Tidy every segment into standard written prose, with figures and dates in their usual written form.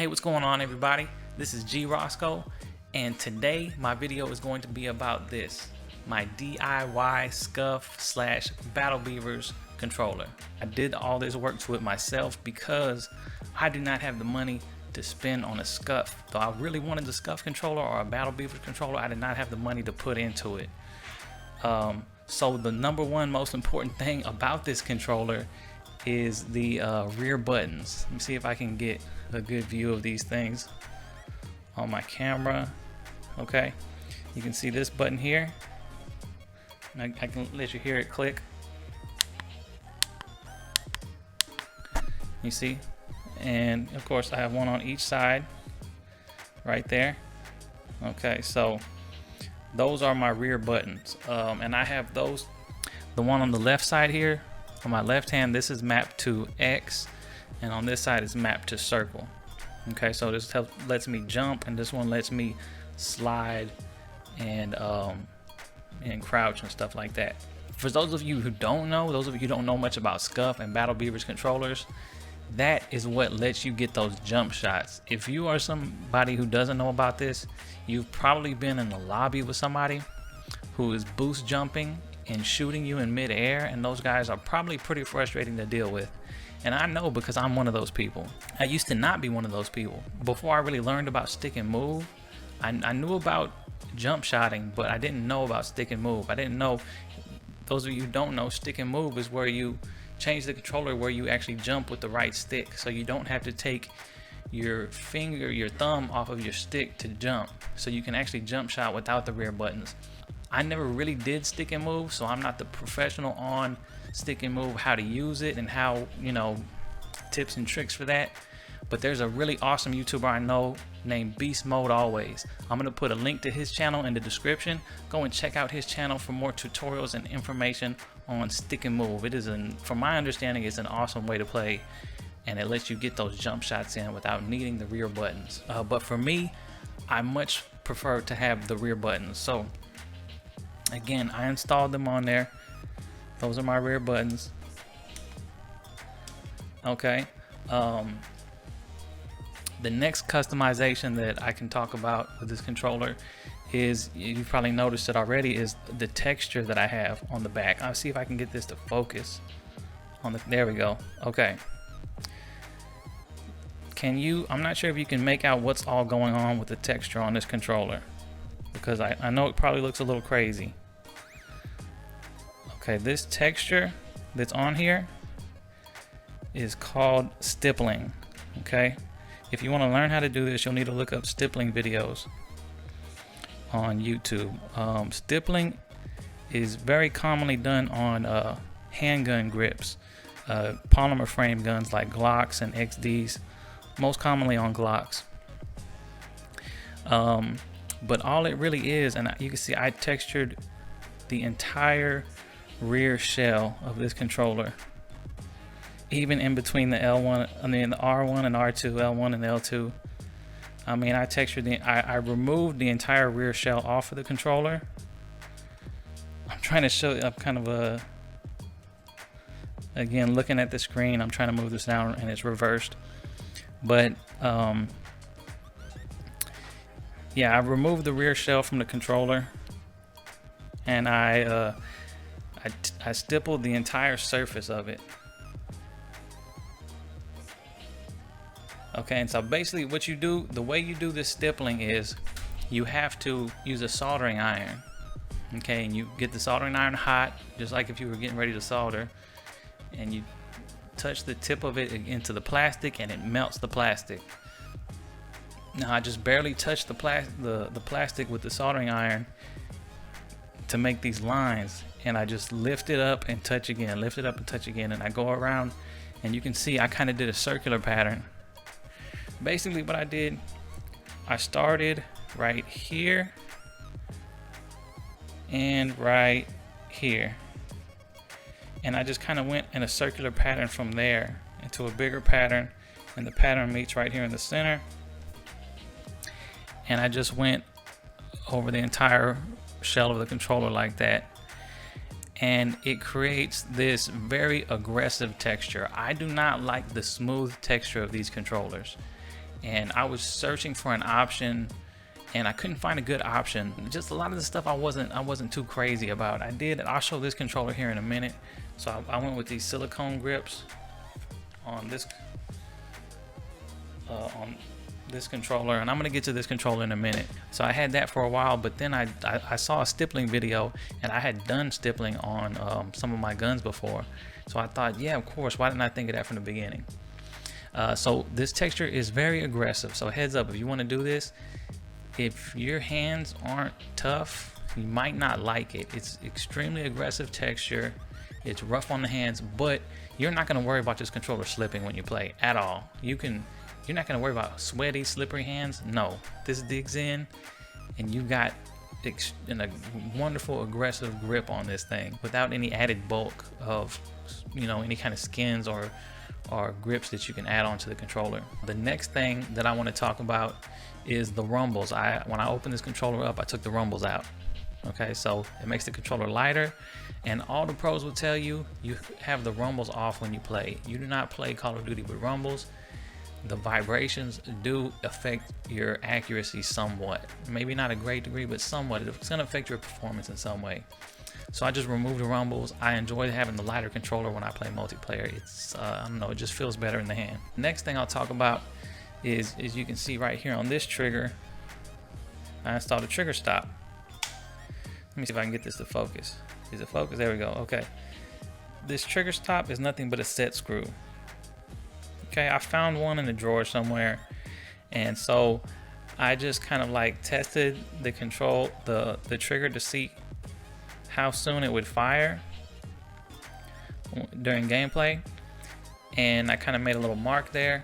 Hey, what's going on, everybody? This is G Roscoe, and today my video is going to be about this, my DIY Scuf / Battle Beavers controller. I did all this work to it myself because I do not have the money to spend on a Scuf. Though I really wanted the Scuf controller or a Battle Beavers controller, I did not have the money to put into it. So the number one most important thing about this controller is the rear buttons. Let me see if I can get a good view of these things on my camera. Okay, you can see this button here. I can let you hear it click. You see? And of course I have one on each side right there. Okay, so those are my rear buttons, and I have those. The one on the left side here, on my left hand, this is mapped to X, and on this side is mapped to circle. Okay, so this lets me jump, and this one lets me slide and crouch and stuff like that. For those of you who don't know, much about Scuf and Battle Beavers controllers, that is what lets you get those jump shots. If you are somebody who doesn't know about this, you've probably been in the lobby with somebody who is boost jumping and shooting you in midair, and those guys are probably pretty frustrating to deal with. And I know because I'm one of those people. I used to not be one of those people. Before I really learned about stick and move, I knew about jump shotting, but I didn't know about stick and move. I didn't know, those of you who don't know, stick and move is where you change the controller where you actually jump with the right stick, so you don't have to take your thumb off of your stick to jump, so you can actually jump shot without the rear buttons. I never really did stick and move, so I'm not the professional on stick and move, how to use it and how, tips and tricks for that. But there's a really awesome YouTuber I know named Beast Mode Always. I'm gonna put a link to his channel in the description. Go and check out his channel for more tutorials and information on stick and move. It is, from my understanding, it's an awesome way to play, and it lets you get those jump shots in without needing the rear buttons. But for me, I much prefer to have the rear buttons. So again, I installed them on there. Those are my rear buttons. Okay. The next customization that I can talk about with this controller is, you've probably noticed it already, is the texture that I have on the back. I'll see if I can get this to focus on there we go. Okay. I'm not sure if you can make out what's all going on with the texture on this controller, because I know it probably looks a little crazy. Okay, this texture that's on here is called Stippling. Okay, if you want to learn how to do this, you'll need to look up stippling videos on YouTube. Stippling is very commonly done on handgun grips, polymer frame guns like Glocks and XDs, most commonly on Glocks. But all it really is, and you can see I textured the entire rear shell of this controller, even in between the L1, the R1 and R2, L1 and L2. I mean, I textured I removed the entire rear shell off of the controller. I'm trying to show you, I'm kind of again, looking at the screen, I'm trying to move this down and it's reversed. But yeah, I removed the rear shell from the controller, and I stippled the entire surface of it. Okay, and so basically what you do, the way you do this stippling is you have to use a soldering iron. Okay, and you get the soldering iron hot, just like if you were getting ready to solder, and you touch the tip of it into the plastic and it melts the plastic. Now I just barely touched the plastic with the soldering iron to make these lines, and I just lift it up and touch again, lift it up and touch again, and I go around, and you can see I kind of did a circular pattern. Basically what I did, I started right here and right here, and I just kind of went in a circular pattern from there into a bigger pattern, and the pattern meets right here in the center, and I just went over the entire shell of the controller like that, and it creates this very aggressive texture. I do not like the smooth texture of these controllers. and I was searching for an option and I couldn't find a good option. Just a lot of the stuff I wasn't too crazy about. I'll show this controller here in a minute. So I went with these silicone grips on this controller, and I'm gonna get to this controller in a minute. So I had that for a while, but then I saw a stippling video, and I had done stippling on some of my guns before. So I thought, yeah, of course, why didn't I think of that from the beginning? So this texture is very aggressive. So heads up, if you want to do this, if your hands aren't tough, you might not like it. It's extremely aggressive texture. It's rough on the hands, but you're not going to worry about this controller slipping when you play at all. You're not going to worry about sweaty, slippery hands. No, this digs in, and you got a wonderful aggressive grip on this thing without any added bulk of, you know, any kind of skins or grips that you can add on to the controller. The next thing that I want to talk about is the rumbles. When I opened this controller up, I took the rumbles out. Okay, so it makes the controller lighter, and all the pros will tell you, you have the rumbles off when you play. You do not play Call of Duty with rumbles. The vibrations do affect your accuracy somewhat. Maybe not a great degree, but somewhat. It's going to affect your performance in some way. So I just removed the rumbles. I enjoy having the lighter controller when I play multiplayer. It's I don't know, it just feels better in the hand. Next thing I'll talk about is you can see right here on this trigger, I installed a trigger stop. Let me see if I can get this to focus. Is it focused? There we go. Okay. This trigger stop is nothing but a set screw. Okay, I found one in the drawer somewhere, and so I just kind of like tested the trigger to see how soon it would fire during gameplay, and I kind of made a little mark there,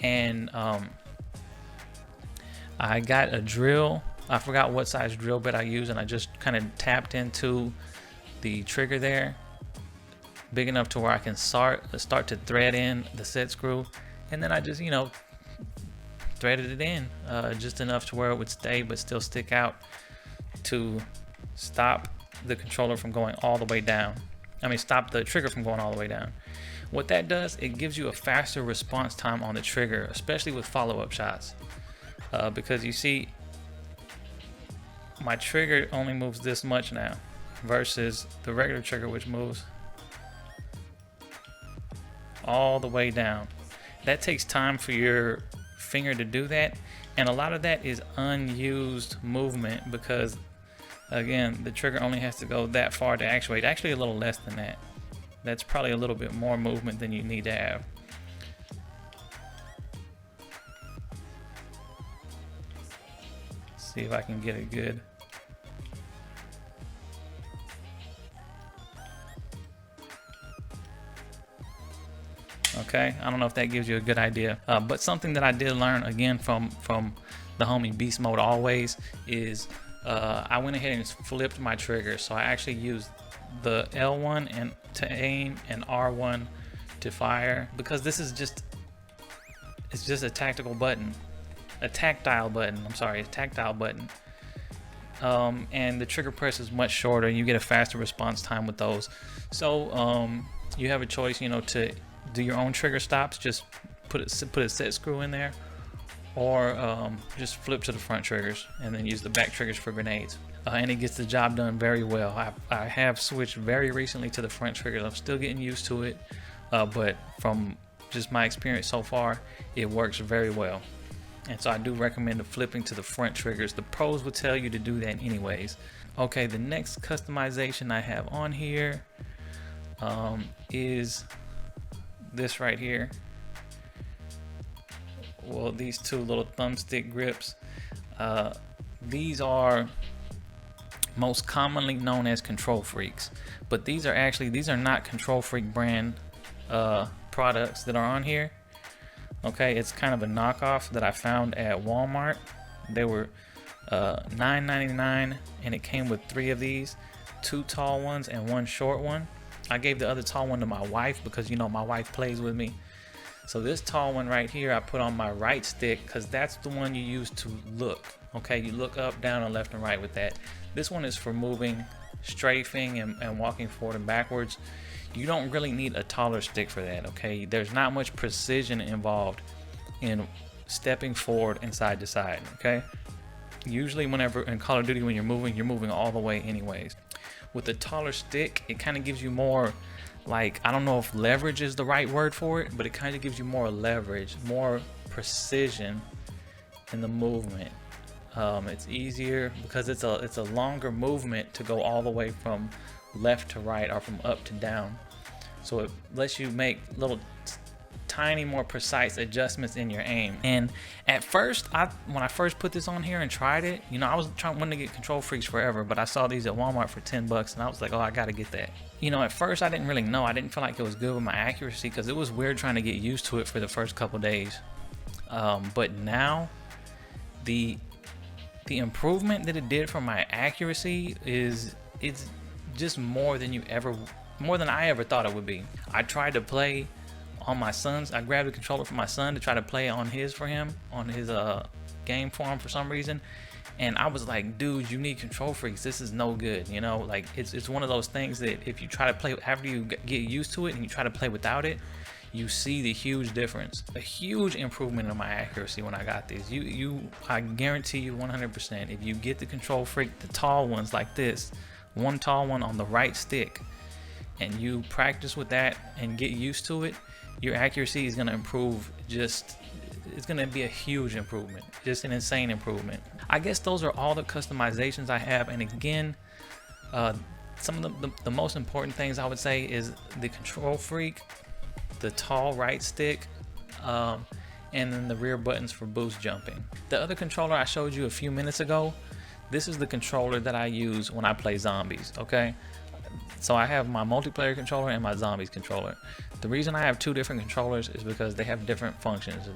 and I got a drill. I forgot what size drill bit I used, and I just kind of tapped into the trigger there big enough to where I can start to thread in the set screw, and then I just, you know, threaded it in just enough to where it would stay but still stick out to stop the controller from going all the way down. I mean, stop the trigger from going all the way down. What that does, it gives you a faster response time on the trigger, especially with follow-up shots, because you see my trigger only moves this much now versus the regular trigger, which moves all the way down. That takes time for your finger to do that, and a lot of that is unused movement because, again, the trigger only has to go that far to actuate. Actually, a little less than that. That's probably a little bit more movement than you need to have. See if I can get it good. Okay, I don't know if that gives you a good idea, but something that I did learn again from the homie Beast Mode Always is I went ahead and flipped my trigger. So I actually used the L1 and to aim and R1 to fire, because this is just a tactile button. And the trigger press is much shorter, and you get a faster response time with those. So you have a choice, you know, to do your own trigger stops, just put a set screw in there, or just flip to the front triggers and then use the back triggers for grenades. And it gets the job done very well. I have switched very recently to the front triggers. I'm still getting used to it, but from just my experience so far, it works very well. And so I do recommend the flipping to the front triggers. The pros will tell you to do that anyways. Okay, the next customization I have on here is this right here. Well, these two little thumbstick grips. These are most commonly known as Control Freaks, but these are not Control Freak brand products that are on here. Okay, it's kind of a knockoff that I found at Walmart. They were $9.99, and it came with 3 of these, 2 tall ones and 1 short one. I gave the other tall one to my wife because, you know, my wife plays with me. So this tall one right here I put on my right stick because that's the one you use to look. Okay, you look up, down, and left and right with that. This one is for moving, strafing, and walking forward and backwards. You don't really need a taller stick for that, okay? There's not much precision involved in stepping forward and side to side, okay? Usually whenever in Call of Duty, when you're moving all the way anyways. With the taller stick, it kind of gives you more, like, I don't know if leverage is the right word for it, but it kind of gives you more leverage, more precision in the movement. It's easier because it's a longer movement to go all the way from left to right or from up to down. So it lets you make little tiny, more precise adjustments in your aim. And at first, when I first put this on here and tried it, you know, I was wanting to get Control Freaks forever, but I saw these at Walmart for 10 bucks and I was like, oh, I gotta get that. You know, at first I didn't really know. I didn't feel like it was good with my accuracy because it was weird trying to get used to it for the first couple days. But now, the improvement that it did for my accuracy it's just more than I ever thought it would be. I tried to play on my son's. I grabbed the controller for my son to try to play on his game for him for some reason, and I was like, dude, you need Control Freaks. This is no good, you know. Like it's one of those things that if you try to play after you get used to it and you try to play without it, you see the huge difference, a huge improvement in my accuracy when I got these. I guarantee you 100%, if you get the Control Freak, the tall ones like this, one tall one on the right stick, and you practice with that and get used to it, your accuracy is going to improve. It's going to be a huge improvement, just an insane improvement. I guess those are all the customizations I have. And again, some of the most important things I would say is the Control Freak, the tall right stick, and then the rear buttons for boost jumping. The other controller I showed you a few minutes ago, this is the controller that I use when I play zombies, okay? So I have my multiplayer controller and my zombies controller. The reason I have two different controllers is because they have different functions,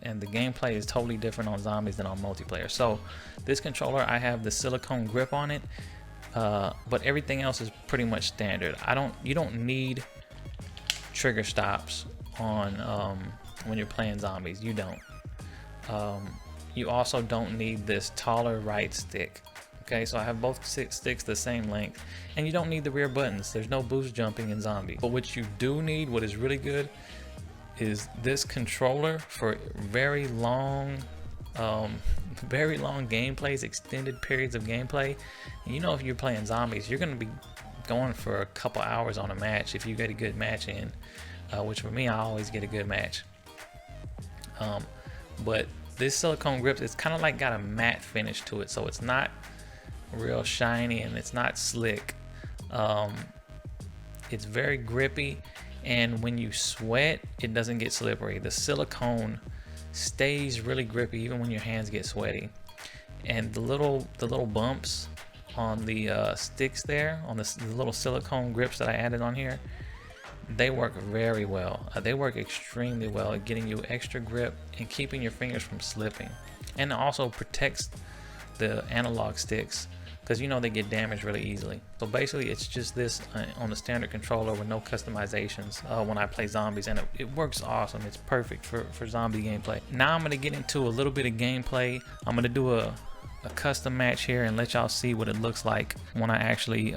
and the gameplay is totally different on zombies than on multiplayer. So this controller, I have the silicone grip on it, but everything else is pretty much standard. You don't need trigger stops on when you're playing zombies. You don't. You also don't need this taller right stick. Okay, so I have both sticks the same length, and you don't need the rear buttons. There's no boost jumping in zombies. But what you do need, what is really good, is this controller for very long gameplays, extended periods of gameplay. And you know, if you're playing zombies, you're going to be going for a couple hours on a match if you get a good match in, which for me, I always get a good match. But this silicone grip, it's kind of like got a matte finish to it, so it's not real shiny and it's not slick. It's very grippy, and when you sweat, it doesn't get slippery. The silicone stays really grippy even when your hands get sweaty. And the little bumps on the sticks there, on the little silicone grips that I added on here, they work very well. They work extremely well at getting you extra grip and keeping your fingers from slipping. And it also protects the analog sticks, because you know they get damaged really easily. So basically it's just this on the standard controller with no customizations when I play zombies, and it works awesome. It's perfect for zombie gameplay. Now I'm going to get into a little bit of gameplay. I'm going to do a custom match here and let y'all see what it looks like when I actually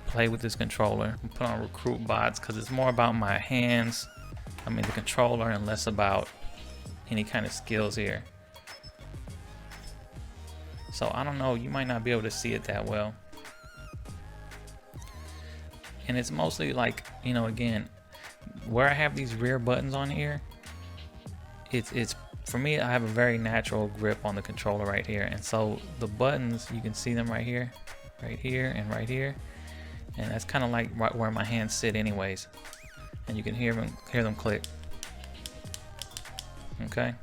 play with this controller. I'm put on recruit bots because it's more about my hands, the controller, and less about any kind of skills here. So I don't know, you might not be able to see it that well. And it's mostly like, you know, again, where I have these rear buttons on here, it's for me, I have a very natural grip on the controller right here. And so the buttons, you can see them right here, and right here. And that's kind of like right where my hands sit anyways. And you can hear them click. Okay.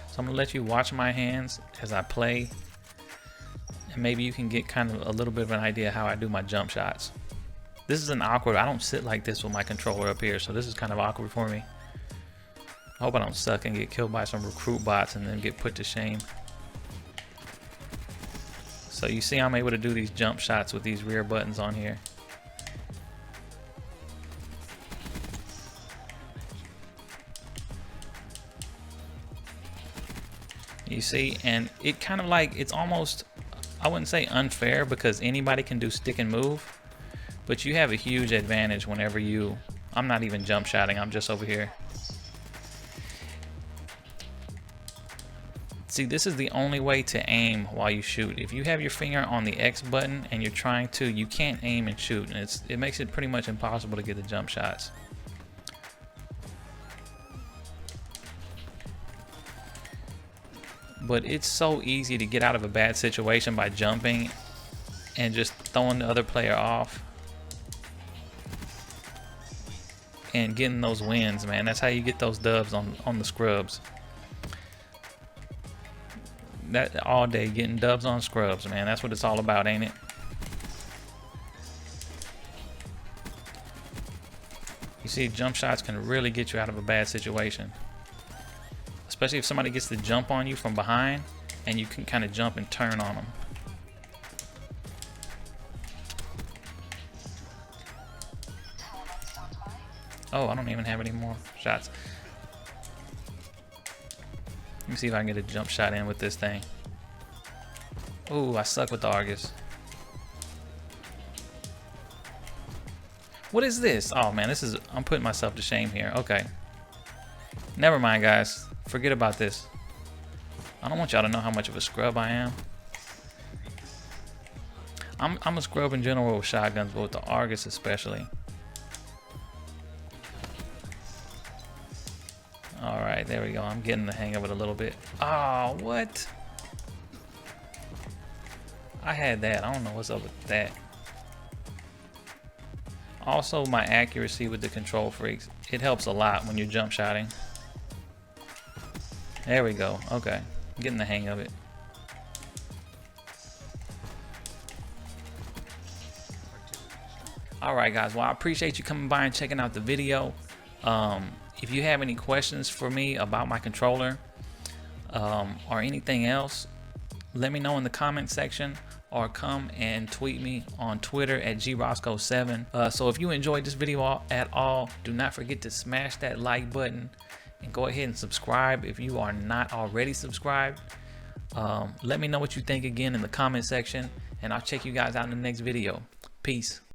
So I'm gonna let you watch my hands as I play, and maybe you can get kind of a little bit of an idea how I do my jump shots. This is an awkward, I don't sit like this with my controller up here, so this is kind of awkward for me. I hope I don't suck and get killed by some recruit bots and then get put to shame. So you see I'm able to do these jump shots with these rear buttons on here. You see, and it kind of like, it's almost, I wouldn't say unfair, because anybody can do stick and move, but you have a huge advantage whenever I'm not even jump shotting, I'm just over here. See, this is the only way to aim while you shoot. If you have your finger on the X button and you're trying to, you can't aim and shoot, and it makes it pretty much impossible to get the jump shots. But it's so easy to get out of a bad situation by jumping and just throwing the other player off and getting those wins, man. That's how you get those dubs on the scrubs. That all day getting dubs on scrubs, man. That's what it's all about, ain't it? You see, jump shots can really get you out of a bad situation, especially if somebody gets to jump on you from behind and you can kind of jump and turn on them. Oh, I don't even have any more shots. Let me see if I can get a jump shot in with this thing. Ooh, I suck with the Argus. What is this? Oh man, I'm putting myself to shame here. Okay. Never mind, guys. Forget about this. I don't want y'all to know how much of a scrub I am. I'm a scrub in general with shotguns, but with the Argus especially. Alright, there we go. I'm getting the hang of it a little bit. Oh, what? I had that. I don't know what's up with that. Also, my accuracy with the control freaks. It helps a lot when you're jump shotting. There we go. Okay. I'm getting the hang of it. Alright, guys. Well, I appreciate you coming by and checking out the video. If you have any questions for me about my controller or anything else, let me know in the comment section or come and tweet me on Twitter at grosco7. So if you enjoyed this video at all, do not forget to smash that like button and go ahead and subscribe if you are not already subscribed. Let me know what you think again in the comment section, and I'll check you guys out in the next video. Peace.